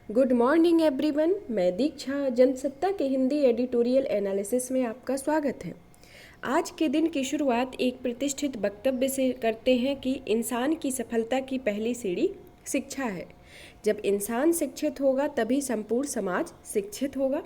Good morning everyone. मैं दीक्षा जनसत्ता के Hindi editorial analysis में आपका स्वागत है। आज के दिन की शुरुआत एक प्रतिष्ठित वक्तव्य से करते हैं कि इंसान की सफलता की पहली सीढ़ी शिक्षा है। जब इंसान शिक्षित होगा तभी संपूर्ण समाज शिक्षित होगा।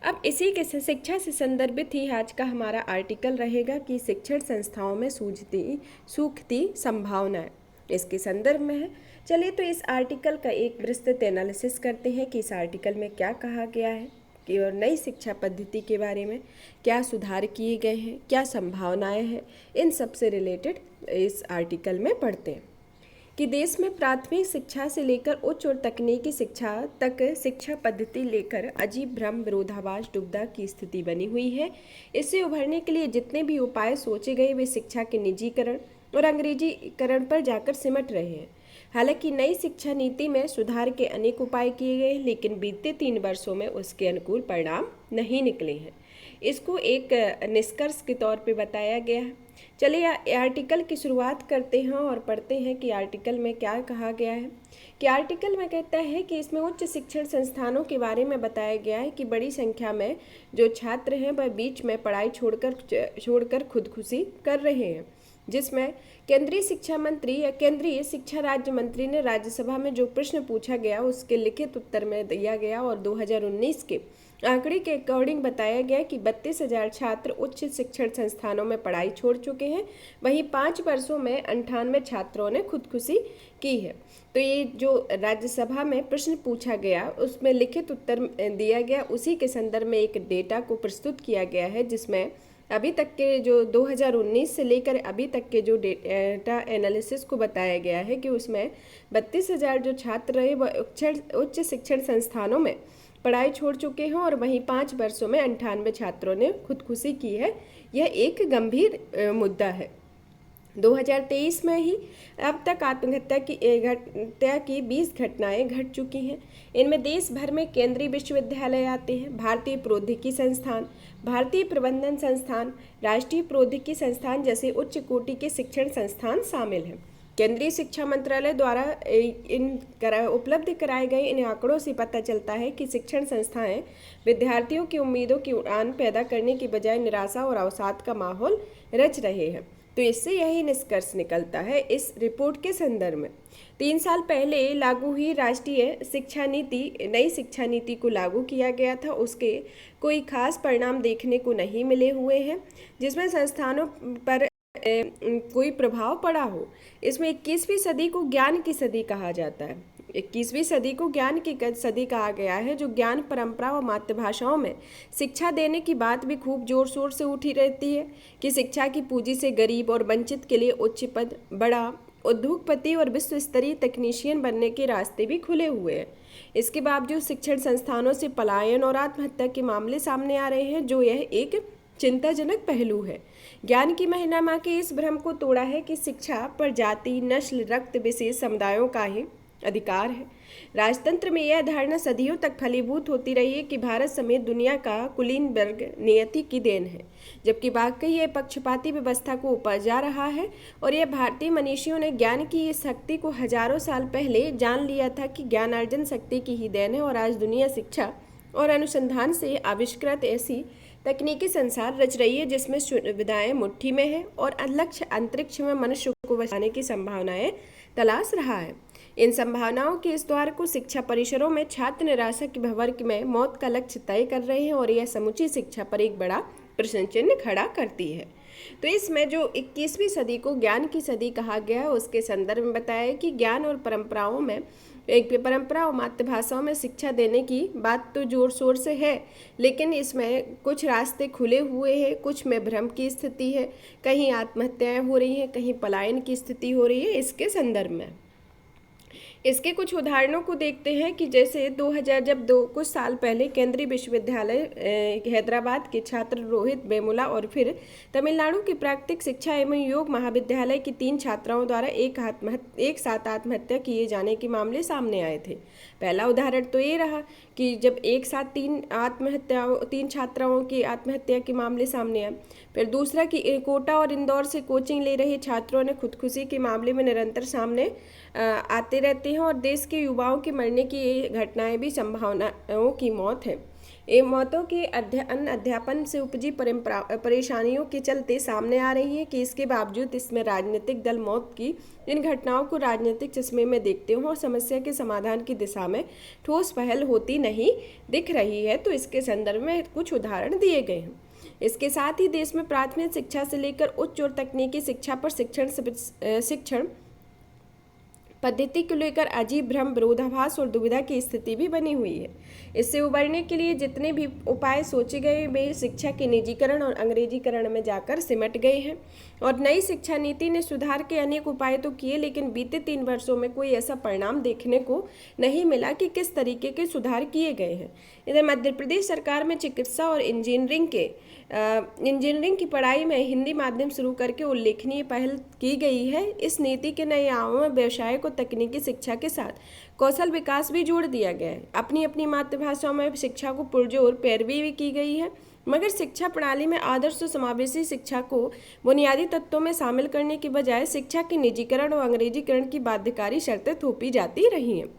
अब इसी के शिक्षा से संदर्भित ही आज का हमारा आर्टिकल रहेगा कि शिक्षण संस्थाओं में सूखती संभावनाएं, इसके संदर्भ में है। चलिए तो इस आर्टिकल का एक विस्तृत एनालिसिस करते हैं कि इस आर्टिकल में क्या कहा गया है कि और नई शिक्षा पद्धति के बारे में क्या सुधार किए गए हैं, क्या संभावनाएं हैं, इन सब से रिलेटेड इस आर्टिकल में पढ़ते हैं कि देश में प्राथमिक शिक्षा से लेकर उच्च और तकनीकी शिक्षा तक शिक्षा पद्धति लेकर अजीब भ्रम विरोधाभास दुविधा की स्थिति बनी हुई है। इससे उभरने के लिए जितने भी उपाय सोचे गए वे शिक्षा के निजीकरण और अंग्रेजीकरण पर जाकर सिमट रहे हैं। हालांकि नई शिक्षा नीति में सुधार के अनेक उपाय किए गए, लेकिन बीते 3 वर्षों में उसके अनुकूल परिणाम नहीं निकले हैं। इसको एक निष्कर्ष के तौर पे बताया गया है। चलिए आर्टिकल की शुरुआत करते हैं और पढ़ते हैं कि आर्टिकल में क्या कहा गया है। कि आर्टिकल में कहता है कि इसमें उच्च शिक्षण संस्थानों के बारे में बताया गया है कि बड़ी संख्या में जो छात्र हैं वह बीच में पढ़ाई छोड़कर खुदकुशी कर रहे हैं, जिसमें केंद्रीय शिक्षा मंत्री या केंद्रीय शिक्षा राज्य मंत्री ने राज्यसभा में जो प्रश्न पूछा गया उसके लिखित उत्तर में दिया गया और 2019 के आंकड़े के अकॉर्डिंग बताया गया कि 32,000 छात्र उच्च शिक्षण संस्थानों में पढ़ाई छोड़ चुके हैं। वहीं 5 वर्षों में 98 छात्रों ने खुदकुशी की है। तो ये जो राज्यसभा में प्रश्न पूछा गया उसमें लिखित उत्तर दिया गया, उसी के संदर्भ में एक डेटा को प्रस्तुत किया गया है, जिसमें अभी तक के जो 2019 से लेकर अभी तक के जो डेटा एनालिसिस को बताया गया है कि उसमें 32,000 जो छात्र रहे वह उच्च शिक्षण संस्थानों में पढ़ाई छोड़ चुके हैं और वहीं 5 वर्षों में 98 छात्रों ने खुदकुशी की है। यह एक गंभीर मुद्दा है। 2023 में ही अब तक आत्महत्या की 20 घटनाएं घट चुकी हैं। इनमें देश भर में केंद्रीय विश्वविद्यालय आते हैं, भारतीय प्रौद्योगिकी संस्थान, भारतीय प्रबंधन संस्थान, राष्ट्रीय प्रौद्योगिकी संस्थान जैसे उच्च कोटि के शिक्षण संस्थान शामिल हैं। केंद्रीय शिक्षा मंत्रालय द्वारा उपलब्ध कराए गए इन आंकड़ों से पता चलता है कि शिक्षण संस्थाएं विद्यार्थियों की उम्मीदों की उड़ान पैदा करने की बजाय निराशा और अवसाद का माहौल रच रहे हैं। तो इससे यही निष्कर्ष निकलता है इस रिपोर्ट के संदर्भ में। 3 साल पहले लागू हुई राष्ट्रीय शिक्षा नीति, नई शिक्षा नीति को लागू किया गया था, उसके कोई खास परिणाम देखने को नहीं मिले हुए हैं जिसमें संस्थानों पर कोई प्रभाव पड़ा हो। इसमें 21वीं सदी को ज्ञान की सदी कहा जाता है। 21वीं सदी को ज्ञान की सदी कहा गया है, जो ज्ञान परंपरा और मातृभाषाओं में शिक्षा देने की बात भी खूब जोर शोर से उठी रहती है कि शिक्षा की पूंजी से गरीब और वंचित के लिए उच्च पद, बड़ा उद्योगपति और विश्व स्तरीय तकनीशियन बनने के रास्ते भी खुले हुए हैं। इसके बावजूद शिक्षण संस्थानों से पलायन और आत्महत्या के मामले सामने आ रहे हैं, जो यह एक चिंताजनक पहलू है। ज्ञान की महिमा के इस भ्रम को तोड़ा है कि शिक्षा पर जाति, नस्ल, रक्त विशेष समुदायों का ही अधिकार है। राजतंत्र में यह धारणा सदियों तक फलीभूत होती रही है कि भारत समेत दुनिया का कुलीन वर्ग नियति की देन है, जबकि वाकई यह पक्षपाती व्यवस्था को उपजा रहा है। और यह भारतीय मनीषियों ने ज्ञान की इस शक्ति को हजारों साल पहले जान लिया था कि ज्ञानार्जन शक्ति की ही देन है। और आज दुनिया शिक्षा और अनुसंधान से आविष्कृत ऐसी तकनीकी संसार रच रही है जिसमें सुविधाएं मुट्ठी में है और लक्ष्य अंतरिक्ष में मनुष्य को बचाने की संभावनाएं तलाश रहा है। इन संभावनाओं के इस द्वार को शिक्षा परिसरों में छात्र निराशा के भंवर में मौत का लक्ष्य तय कर रहे हैं और यह समुची शिक्षा पर एक बड़ा प्रश्न चिन्ह खड़ा करती है। तो इसमें जो 21वीं सदी को ज्ञान की सदी कहा गया है उसके संदर्भ में बताया कि ज्ञान और परंपराओं में परंपरा और मातृभाषाओं में शिक्षा देने की बात तो जोर शोर से है, लेकिन इसमें कुछ रास्ते खुले हुए हैं, कुछ में भ्रम की स्थिति है, कहीं आत्महत्याएं हो रही हैं, कहीं पलायन की स्थिति हो रही है। इसके संदर्भ में इसके कुछ उदाहरणों को देखते हैं कि जैसे 2000 जब कुछ साल पहले केंद्रीय विश्वविद्यालय हैदराबाद के छात्र रोहित वेमुला और फिर तमिलनाडु की प्राकृतिक शिक्षा एवं योग महाविद्यालय की 3 छात्राओं द्वारा एक साथ आत्महत्या किए जाने के मामले सामने आए थे। पहला उदाहरण तो ये रहा कि जब एक साथ 3 छात्राओं की आत्महत्या के मामले सामने आए। फिर दूसरा कि कोटा और इंदौर से कोचिंग ले रहे छात्रों ने खुदकुशी के मामले में निरंतर सामने आते रहते हैं और देश के युवाओं के मरने की ये घटनाएं भी संभावनाओं की मौत है। ये मौतों के अध्यापन से उपजी परेशानियों के चलते सामने आ रही है कि इसके बावजूद इसमें राजनीतिक दल मौत की इन घटनाओं को राजनीतिक चश्मे में देखते हों और समस्या के समाधान की दिशा में ठोस पहल होती नहीं दिख रही है। तो इसके संदर्भ में कुछ उदाहरण दिए गए हैं। इसके साथ ही देश में प्राथमिक शिक्षा से लेकर उच्च और तकनीकी शिक्षा पर शिक्षण पद्धति को लेकर अजीब भ्रम, विरोधाभास और दुविधा की स्थिति भी बनी हुई है। इससे उबरने के लिए जितने भी उपाय सोचे गए वे शिक्षा के निजीकरण और अंग्रेजीकरण में जाकर सिमट गए हैं। और नई शिक्षा नीति ने सुधार के अनेक उपाय तो किए, लेकिन बीते 3 वर्षों में कोई ऐसा परिणाम देखने को नहीं मिला कि किस तरीके के सुधार किए गए हैं। इधर मध्य प्रदेश सरकार में चिकित्सा और इंजीनियरिंग की पढ़ाई में हिंदी माध्यम शुरू करके उल्लेखनीय पहल की गई है। इस नीति के नए आयामों में व्यवसाय को तकनीकी शिक्षा के साथ कौशल विकास भी जोड़ दिया गया है। अपनी अपनी मातृभाषाओं में शिक्षा को पुरजोर पैरवी भी की गई है, मगर शिक्षा प्रणाली में आदर्श और समावेशी शिक्षा को बुनियादी तत्वों में शामिल करने की बजाय शिक्षा के निजीकरण और अंग्रेजीकरण की बाध्यकारी शर्तें थोपी जाती रही हैं।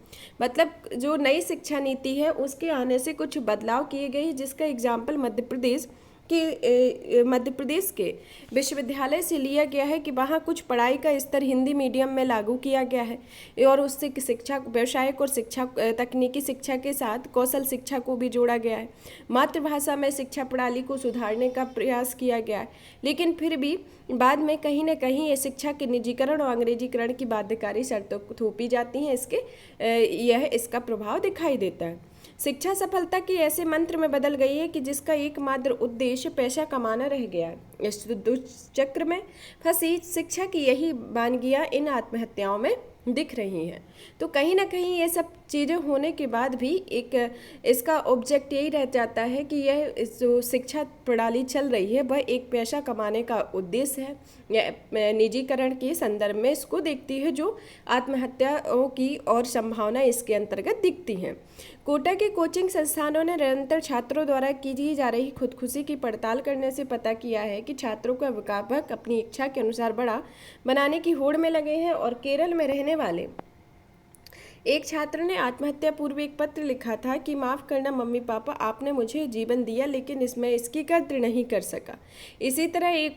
मतलब जो नई शिक्षा नीति है उसके आने से कुछ बदलाव किए गए, जिसका एग्जाम्पल मध्य प्रदेश के विश्वविद्यालय से लिया गया है कि वहाँ कुछ पढ़ाई का स्तर हिंदी मीडियम में लागू किया गया है और उससे शिक्षा, व्यावसायिक और तकनीकी शिक्षा के साथ कौशल शिक्षा को भी जोड़ा गया है। मातृभाषा में शिक्षा प्रणाली को सुधारने का प्रयास किया गया है, लेकिन फिर भी बाद में कहीं न कहीं ये शिक्षा के निजीकरण और अंग्रेजीकरण की बाध्यकारी शर्तों को थोपी जाती हैं। इसका प्रभाव दिखाई देता है। शिक्षा सफलता के ऐसे मंत्र में बदल गई है कि जिसका एकमात्र उद्देश्य पैसा कमाना रह गया है। इस दुष्चक्र में फंसी शिक्षा की यही वानगियाँ इन आत्महत्याओं में दिख रही हैं। तो कहीं ना कहीं ये सब चीज़ें होने के बाद भी एक इसका ऑब्जेक्ट यही रह जाता है कि यह जो शिक्षा प्रणाली चल रही है वह एक पैसा कमाने का उद्देश्य है या निजीकरण के संदर्भ में इसको देखती है, जो आत्महत्याओं की और संभावना इसके अंतर्गत दिखती हैं। कोटा के कोचिंग संस्थानों ने निरंतर छात्रों द्वारा की जा रही खुदकुशी की पड़ताल करने से पता किया है कि छात्रों का अभिभावक अपनी इच्छा के अनुसार बड़ा बनाने की होड़ में लगे हैं। और केरल में रहने वाले एक छात्र ने आत्महत्या पूर्व एक पत्र लिखा था कि माफ़ करना मम्मी पापा, आपने मुझे जीवन दिया लेकिन इसमें इसकी कद्र नहीं कर सका। इसी तरह एक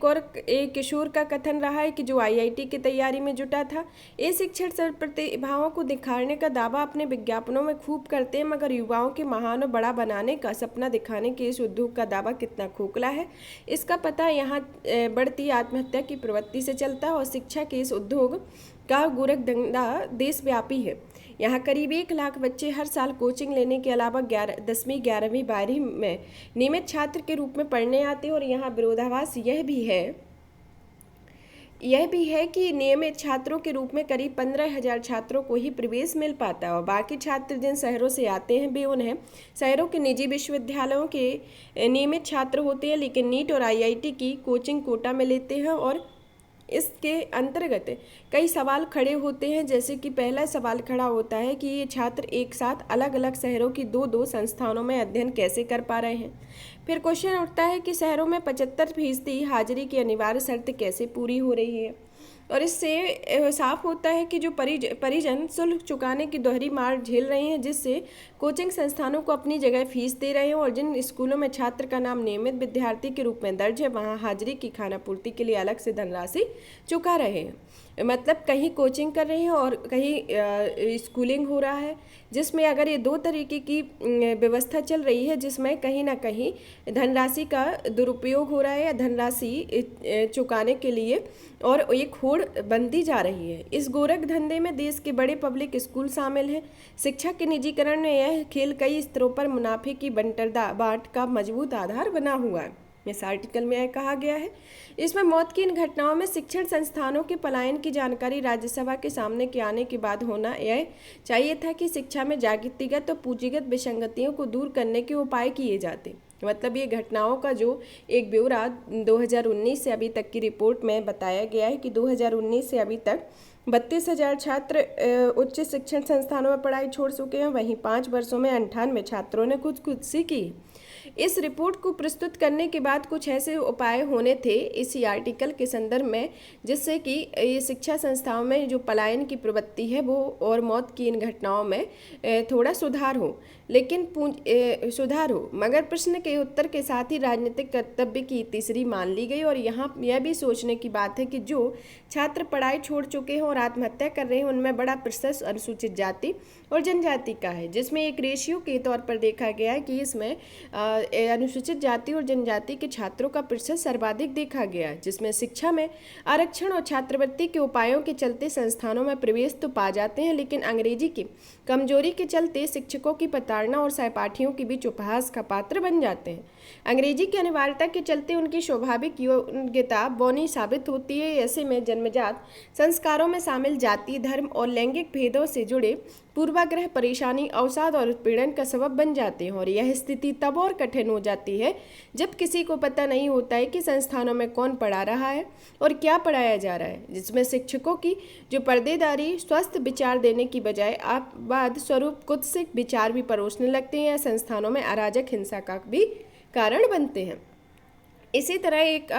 किशोर का कथन रहा है कि जो आईआईटी की तैयारी में जुटा था। ये शिक्षण प्रतिभाओं को दिखाने का दावा अपने विज्ञापनों में खूब करते हैं, मगर युवाओं के महान और बड़ा बनाने का सपना दिखाने के इस उद्योग का दावा कितना खोखला है, इसका पता यहाँ बढ़ती आत्महत्या की प्रवृत्ति से चलता है। और शिक्षा के इस उद्योग का गोरख धंधा देशव्यापी है। यहाँ करीब 1 लाख बच्चे हर साल कोचिंग लेने के अलावा 10वीं 11वीं 12वीं में नियमित छात्र के रूप में पढ़ने आते हैं। और यहाँ विरोधाभास यह भी है कि नियमित छात्रों के रूप में करीब 15,000 छात्रों को ही प्रवेश मिल पाता है और बाकी छात्र जिन शहरों से आते हैं वे उन्हें शहरों के निजी विश्वविद्यालयों के नियमित छात्र होते हैं, लेकिन नीट और आईआईटी की कोचिंग कोटा में लेते हैं। और इसके अंतर्गत कई सवाल खड़े होते हैं, जैसे कि पहला सवाल खड़ा होता है कि ये छात्र एक साथ अलग अलग शहरों की दो संस्थानों में अध्ययन कैसे कर पा रहे हैं। फिर क्वेश्चन उठता है कि शहरों में 75% हाजिरी की अनिवार्य शर्त कैसे पूरी हो रही है। और इससे साफ होता है कि जो परिजन शुल्क चुकाने की दोहरी मार झेल रहे हैं, जिससे कोचिंग संस्थानों को अपनी जगह फीस दे रहे हैं और जिन स्कूलों में छात्र का नाम नियमित विद्यार्थी के रूप में दर्ज है वहाँ हाजिरी की खानापूर्ति के लिए अलग से धनराशि चुका रहे हैं। मतलब कहीं कोचिंग कर रहे हैं और कहीं स्कूलिंग हो रहा है, जिसमें अगर ये 2 तरीके की व्यवस्था चल रही है, जिसमें कहीं ना कहीं धनराशि का दुरुपयोग हो रहा है या धनराशि चुकाने के लिए और एक होड़ बनती जा रही है। इस गोरख धंधे में देश के बड़े पब्लिक स्कूल शामिल हैं। शिक्षा के निजीकरण में यह खेल कई स्तरों पर मुनाफे की बांट का मजबूत आधार बना हुआ है। इस आर्टिकल में यह कहा गया है। इसमें मौत की इन घटनाओं में शिक्षण संस्थानों के पलायन की जानकारी राज्यसभा के सामने के आने के बाद होना यह चाहिए था कि शिक्षा में जातिगत और पूंजीगत विसंगतियों को दूर करने के उपाय किए जाते। मतलब ये घटनाओं का जो एक ब्यौरा 2019 से अभी तक की रिपोर्ट में बताया गया है कि 2019 से अभी तक 32,000 छात्र उच्च शिक्षण संस्थानों में पढ़ाई छोड़ चुके हैं। वहीं 5 वर्षों में 98 छात्रों ने खुदकुशी की। इस रिपोर्ट को प्रस्तुत करने के बाद कुछ ऐसे उपाय होने थे इसी आर्टिकल के संदर्भ में जिससे कि ये शिक्षा संस्थाओं में जो पलायन की प्रवृत्ति है वो और मौत की इन घटनाओं में थोड़ा सुधार हो, लेकिन सुधार हो, मगर प्रश्न के उत्तर के साथ ही राजनीतिक कर्तव्य की तीसरी मान ली गई। और यहाँ यह भी सोचने की बात है कि जो छात्र पढ़ाई छोड़ चुके हैं और आत्महत्या कर रहे हैं उनमें बड़ा प्रतिशत अनुसूचित जाति और जनजाति का है, जिसमें एक रेशियो के तौर पर देखा गया है कि इसमें अनुसूचित जाति और जनजाति के छात्रों का प्रतिशत सर्वाधिक देखा गया, जिसमें शिक्षा में आरक्षण और छात्रवृत्ति के उपायों के चलते संस्थानों में प्रवेश तो पा जाते हैं, लेकिन अंग्रेजी की कमजोरी के चलते शिक्षकों की प्रताड़ना और सहपाठियों के बीच उपहास का पात्र बन जाते हैं। अंग्रेजी की अनिवार्यता के चलते उनकी स्वाभाविक योग्यता बौनी साबित होती है। ऐसे में जन्मजात संस्कारों में शामिल जाति, धर्म और लैंगिक भेदों से जुड़े पूर्वाग्रह परेशानी, अवसाद और उत्पीड़न का सबब बन जाते हैं। और यह स्थिति तब और कठिन हो जाती है जब किसी को पता नहीं होता है कि संस्थानों में कौन पढ़ा रहा है और क्या पढ़ाया जा रहा है, जिसमें शिक्षकों की जो पर्देदारी स्वस्थ विचार देने की बजाय अपवाद स्वरूप कुत्सित विचार भी परोसने लगते हैं या संस्थानों में अराजक हिंसा का भी कारण बनते हैं। इसी तरह एक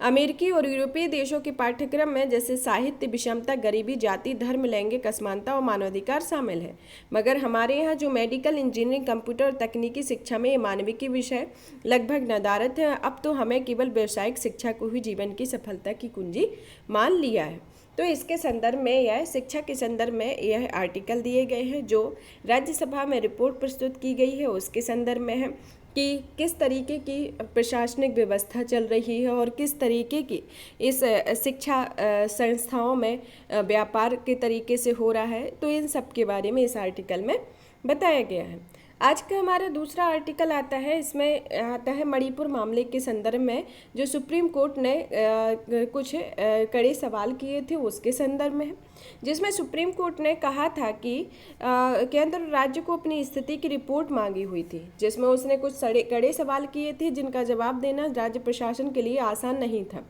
अमेरिकी और यूरोपीय देशों के पाठ्यक्रम में जैसे साहित्य, विषमता, गरीबी, जाति, धर्म, लैंगिक असमानता और मानवाधिकार शामिल है, मगर हमारे यहाँ जो मेडिकल, इंजीनियरिंग, कंप्यूटर और तकनीकी शिक्षा में ये मानविकी विषय लगभग नदारत है। अब तो हमें केवल व्यावसायिक शिक्षा को ही जीवन की सफलता की कुंजी मान लिया है। तो इसके संदर्भ में यह शिक्षा के संदर्भ में यह आर्टिकल दिए गए हैं जो राज्यसभा में रिपोर्ट प्रस्तुत की गई है, उसके संदर्भ में है कि किस तरीके की प्रशासनिक व्यवस्था चल रही है और किस तरीके की इस शिक्षा संस्थाओं में व्यापार के तरीके से हो रहा है। तो इन सब के बारे में इस आर्टिकल में बताया गया है। आज का हमारा दूसरा आर्टिकल आता है, इसमें आता है मणिपुर मामले के संदर्भ में जो सुप्रीम कोर्ट ने कुछ कड़े सवाल किए थे उसके संदर्भ में है, जिसमें सुप्रीम कोर्ट ने कहा था कि केंद्र राज्य को अपनी स्थिति की रिपोर्ट मांगी हुई थी, जिसमें उसने कुछ कड़े सवाल किए थे जिनका जवाब देना राज्य प्रशासन के लिए आसान नहीं था।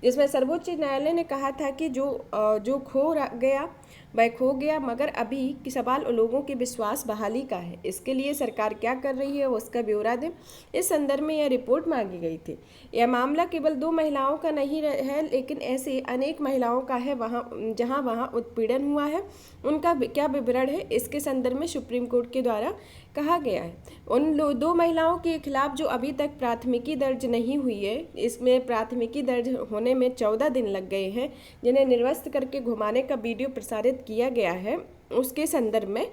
जिसमें सर्वोच्च न्यायालय ने कहा था कि जो खो गया वह खो गया, मगर अभी की सवाल लोगों के विश्वास बहाली का है। इसके लिए सरकार क्या कर रही है उसका ब्यौरा दें। इस संदर्भ में यह रिपोर्ट मांगी गई थी। यह मामला केवल 2 महिलाओं का नहीं है, लेकिन ऐसे अनेक महिलाओं का है जहां उत्पीड़न हुआ है, उनका क्या विवरण है इसके संदर्भ में सुप्रीम कोर्ट के द्वारा कहा गया है। उन 2 महिलाओं के खिलाफ जो अभी तक प्राथमिकी दर्ज नहीं हुई है, इसमें प्राथमिकी दर्ज होने में 14 दिन लग गए हैं, जिन्हें निर्वस्त्र करके घुमाने का वीडियो प्रसारित किया गया है, उसके संदर्भ में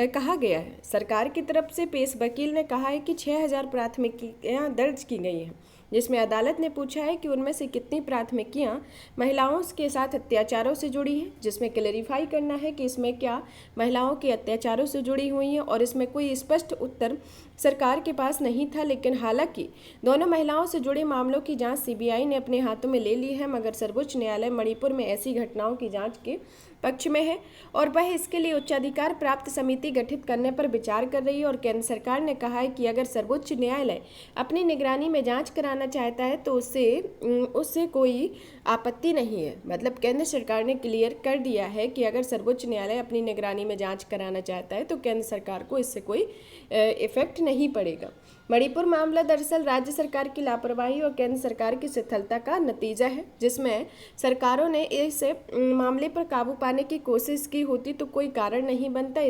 कहा गया है। सरकार की तरफ से पेश वकील ने कहा है कि 6000 प्राथमिकियां दर्ज की गई हैं, जिसमें अदालत ने पूछा है कि उनमें से कितनी प्राथमिकियां महिलाओं के साथ अत्याचारों से जुड़ी हैं, जिसमें क्लेरिफाई करना है कि इसमें क्या महिलाओं के अत्याचारों से जुड़ी हुई हैं, और इसमें कोई स्पष्ट उत्तर सरकार के पास नहीं था। लेकिन हालांकि दोनों महिलाओं से जुड़े मामलों की जांच सीबीआई ने अपने हाथों में ले ली है, मगर सर्वोच्च न्यायालय मणिपुर में ऐसी घटनाओं की जांच के पक्ष में है और वह इसके लिए उच्चाधिकार प्राप्त समिति गठित करने पर विचार कर रही है। और केंद्र सरकार ने कहा है कि अगर सर्वोच्च न्यायालय अपनी निगरानी में जांच कराना चाहता है तो उससे कोई आपत्ति नहीं है। मतलब केंद्र सरकार ने क्लियर कर दिया है कि अगर सर्वोच्च न्यायालय अपनी निगरानी में जांच कराना चाहता है तो केंद्र सरकार को इससे कोई इफेक्ट नहीं पड़ेगा। मणिपुर मामला दरअसल राज्य सरकार की लापरवाही और केंद्र सरकार की शिथिलता का नतीजा है, जिसमें सरकारों ने इस मामले पर काबू पाने की कोशिश की होती तो कोई कारण नहीं बनता।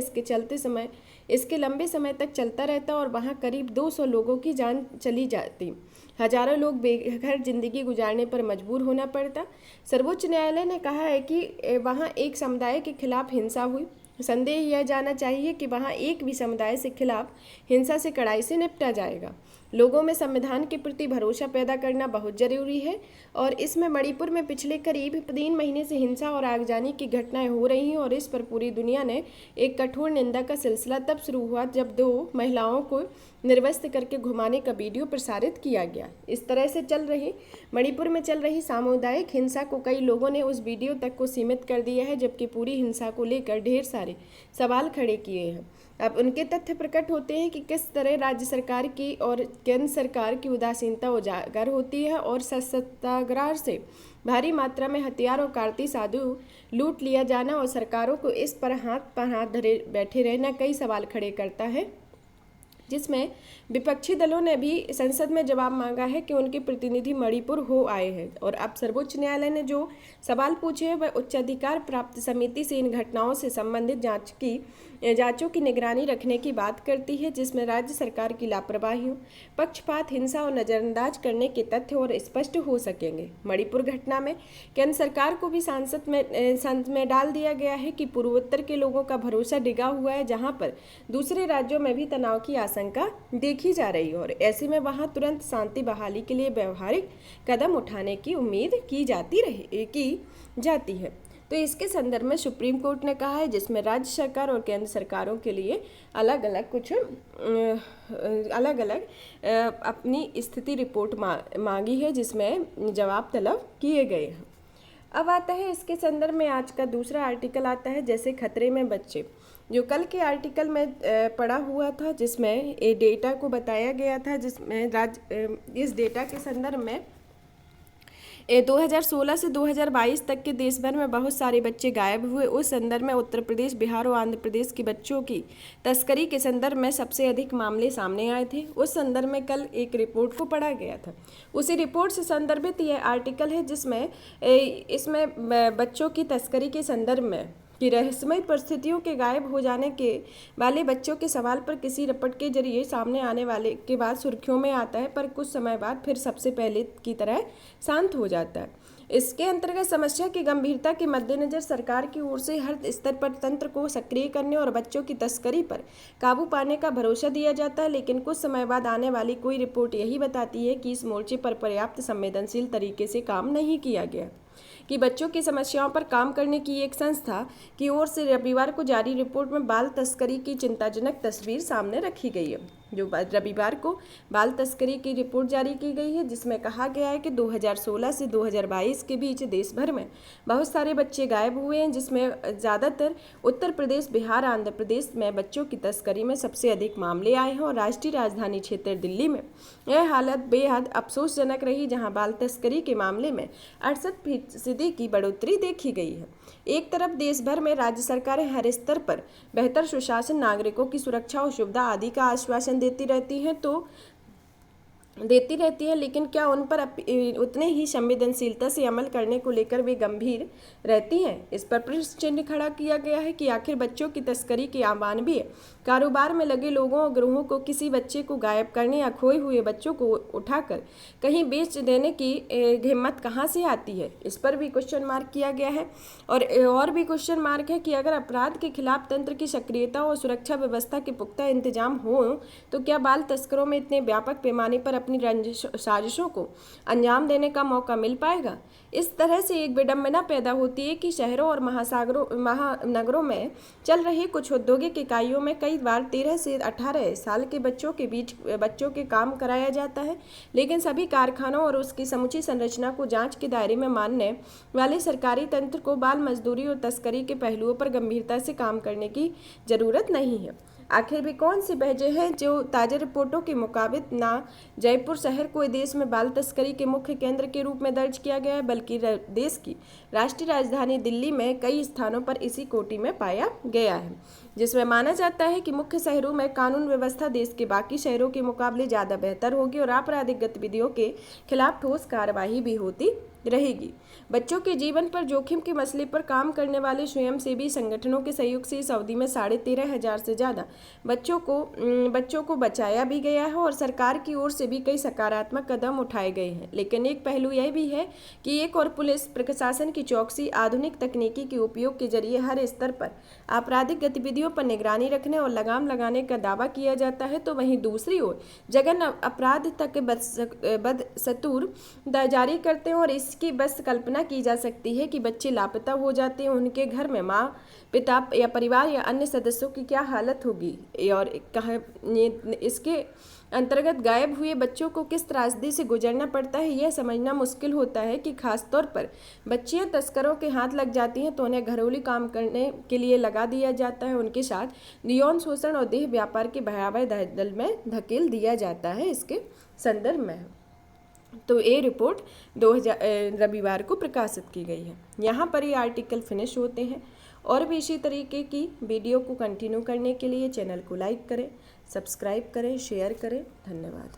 इसके लंबे समय तक चलता रहता और वहां करीब 200 लोगों की जान चली जाती, हजारों लोग बेघर जिंदगी गुजारने पर मजबूर होना पड़ता। सर्वोच्च न्यायालय ने कहा है कि वहां एक समुदाय के खिलाफ हिंसा हुई। संदेह यह जाना चाहिए कि वहां एक भी समुदाय से खिलाफ हिंसा से कड़ाई से निपटा जाएगा। लोगों में संविधान के प्रति भरोसा पैदा करना बहुत जरूरी है और इसमें मणिपुर में पिछले करीब 3 महीने से हिंसा और आगजनी की घटनाएं हो रही हैं और इस पर पूरी दुनिया ने एक कठोर निंदा का सिलसिला तब शुरू हुआ जब 2 महिलाओं को निर्वस्त्र करके घुमाने का वीडियो प्रसारित किया गया। इस तरह से मणिपुर में चल रही सामुदायिक हिंसा को कई लोगों ने उस वीडियो तक को सीमित कर दिया है, जबकि पूरी हिंसा को लेकर ढेर सारे सवाल खड़े किए हैं। अब उनके तथ्य प्रकट होते हैं कि किस तरह राज्य सरकार की और केंद्र सरकार की उदासीनता उजागर होती है और सत्याग्रह से भारी मात्रा में हथियार और कारती साधु लूट लिया जाना और सरकारों को इस पर हाथ धरे बैठे रहना कई सवाल खड़े करता है, जिसमें विपक्षी दलों ने भी संसद में जवाब मांगा है कि उनके प्रतिनिधि मणिपुर हो आए हैं और अब सर्वोच्च न्यायालय ने जो सवाल पूछे हैं वह उच्चाधिकार प्राप्त समिति से इन घटनाओं से संबंधित जांचों की निगरानी रखने की बात करती है, जिसमें राज्य सरकार की लापरवाहियों, पक्षपात, हिंसा और नजरअंदाज करने के तथ्य और स्पष्ट हो सकेंगे। मणिपुर घटना में केंद्र सरकार को भी संसद में डाल दिया गया है कि पूर्वोत्तर के लोगों का भरोसा डिगा हुआ है, जहां पर दूसरे राज्यों में भी तनाव की आशंका देखी जा रही है और ऐसे में वहां तुरंत शांति बहाली के लिए व्यवहारिक कदम उठाने की उम्मीद की जाती है। तो इसके संदर्भ में सुप्रीम कोर्ट ने कहा है, जिसमें राज्य सरकार और केंद्र सरकारों के लिए अलग अलग अपनी स्थिति रिपोर्ट मांगी है, जिसमें जवाब तलब किए गए हैं। अब आता है इसके संदर्भ में आज का दूसरा आर्टिकल आता है, जैसे खतरे में बच्चे, जो कल के आर्टिकल में पड़ा हुआ था, जिसमें डेटा को बताया गया था, जिसमें इस डेटा के संदर्भ में 2016 से 2022 तक के देश भर में बहुत सारे बच्चे गायब हुए। उस संदर्भ में उत्तर प्रदेश, बिहार और आंध्र प्रदेश के बच्चों की तस्करी के संदर्भ में सबसे अधिक मामले सामने आए थे। उस संदर्भ में कल एक रिपोर्ट को पढ़ा गया था। उसी रिपोर्ट से संदर्भित यह आर्टिकल है, जिसमें इसमें बच्चों की तस्करी के संदर्भ में कि रहस्यमय परिस्थितियों के गायब हो जाने के वाले बच्चों के सवाल पर किसी रिपोर्ट के जरिए सामने आने वाले के बाद सुर्खियों में आता है, पर कुछ समय बाद फिर सबसे पहले की तरह शांत हो जाता है। इसके अंतर्गत समस्या की गंभीरता के मद्देनजर सरकार की ओर से हर स्तर पर तंत्र को सक्रिय करने और बच्चों की तस्करी पर काबू पाने का भरोसा दिया जाता है, लेकिन कुछ समय बाद आने वाली कोई रिपोर्ट यही बताती है कि इस मोर्चे पर पर्याप्त संवेदनशील तरीके से काम नहीं किया गया, कि बच्चों की समस्याओं पर काम करने की एक संस्था की ओर से रविवार को जारी रिपोर्ट में बाल तस्करी की चिंताजनक तस्वीर सामने रखी गई है। जो रविवार को बाल तस्करी की रिपोर्ट जारी की गई है, जिसमें कहा गया है कि 2016 से 2022 के बीच देश भर में बहुत सारे बच्चे गायब हुए हैं, जिसमें ज़्यादातर उत्तर प्रदेश, बिहार, आंध्र प्रदेश में बच्चों की तस्करी में सबसे अधिक मामले आए हैं और राष्ट्रीय राजधानी क्षेत्र दिल्ली में यह हालत बेहद अफसोसजनक रही, जहां बाल तस्करी के मामले में 68% की बढ़ोतरी देखी गई है। एक तरफ देश भर में राज्य सरकारें हर स्तर पर बेहतर सुशासन, नागरिकों की सुरक्षा और सुविधा आदि का आश्वासन देती रहती है, लेकिन क्या उन पर उतने ही संवेदनशीलता से अमल करने को लेकर वे गंभीर रहती हैं? इस पर प्रश्न चिन्ह खड़ा किया गया है कि आखिर बच्चों की तस्करी के अमानवीय कारोबार में लगे लोगों और गिरोहों को किसी बच्चे को गायब करने या खोए हुए बच्चों को उठाकर कहीं बेच देने की हिम्मत कहाँ से आती है? इस पर भी क्वेश्चन मार्क किया गया है। और भी क्वेश्चन मार्क है कि अगर अपराध के खिलाफ तंत्र की सक्रियता और सुरक्षा व्यवस्था के पुख्ता इंतजाम हो, तो क्या बाल तस्करों में इतने व्यापक पैमाने पर अपनी साजिशों को अंजाम देने का मौका मिल पाएगा? इस तरह से एक विडंबना पैदा होती है कि शहरों और महानगरों में चल रही कुछ औद्योगिक इकाइयों में कई बार 13 से 18 साल के बच्चों के काम कराया जाता है, लेकिन सभी कारखानों और उसकी समूची संरचना को जांच के दायरे में मानने वाले सरकारी तंत्र को बाल मजदूरी और तस्करी के पहलुओं पर गंभीरता से काम करने की जरूरत नहीं है। आखिर भी कौन सी वजह है जो ताज़ा रिपोर्टों के मुताबिक ना जयपुर शहर को देश में बाल तस्करी के मुख्य केंद्र के रूप में दर्ज किया गया है, बल्कि देश की राष्ट्रीय राजधानी दिल्ली में कई स्थानों पर इसी कोटि में पाया गया है, जिसमें माना जाता है कि मुख्य शहरों में कानून व्यवस्था देश के बाकी शहरों के मुकाबले ज़्यादा बेहतर होगी और आपराधिक गतिविधियों के खिलाफ ठोस कार्रवाई भी होती रहेगी। बच्चों के जीवन पर जोखिम के मसले पर काम करने वाले स्वयंसेवी संगठनों के सहयोग से इस अवधि में 13,500 से ज़्यादा बच्चों को बचाया भी गया है और सरकार की ओर से भी कई सकारात्मक कदम उठाए गए हैं। लेकिन एक पहलू यह भी है कि एक और पुलिस प्रशासन की चौकसी, आधुनिक तकनीकी के उपयोग के जरिए हर स्तर पर आपराधिक गतिविधियों पर निगरानी रखने और लगाम लगाने का दावा किया जाता है, तो वहीं दूसरी ओर जघन्य अपराध तक बदस्तूर जारी करते हैं और इसकी बस कल्पना की जा सकती है कि बच्चे लापता हो जाते हैं, उनके घर में माँ, पिता या परिवार या अन्य सदस्यों की क्या हालत होगी और इसके अंतर्गत गायब हुए बच्चों को किस त्रासदी से गुजरना पड़ता है, यह समझना मुश्किल होता है कि खासतौर पर बच्चियां तस्करों के हाथ लग जाती हैं तो उन्हें घरेलू काम करने के लिए लगा दिया जाता है, उनके साथ यौन शोषण और देह व्यापार के भयावह दल में धकेल दिया जाता है। इसके संदर्भ में तो ये रिपोर्ट रविवार को प्रकाशित की गई है। यहाँ पर ये आर्टिकल फिनिश होते हैं और भी इसी तरीके की वीडियो को कंटिन्यू करने के लिए चैनल को लाइक करें, सब्सक्राइब करें, शेयर करें। धन्यवाद।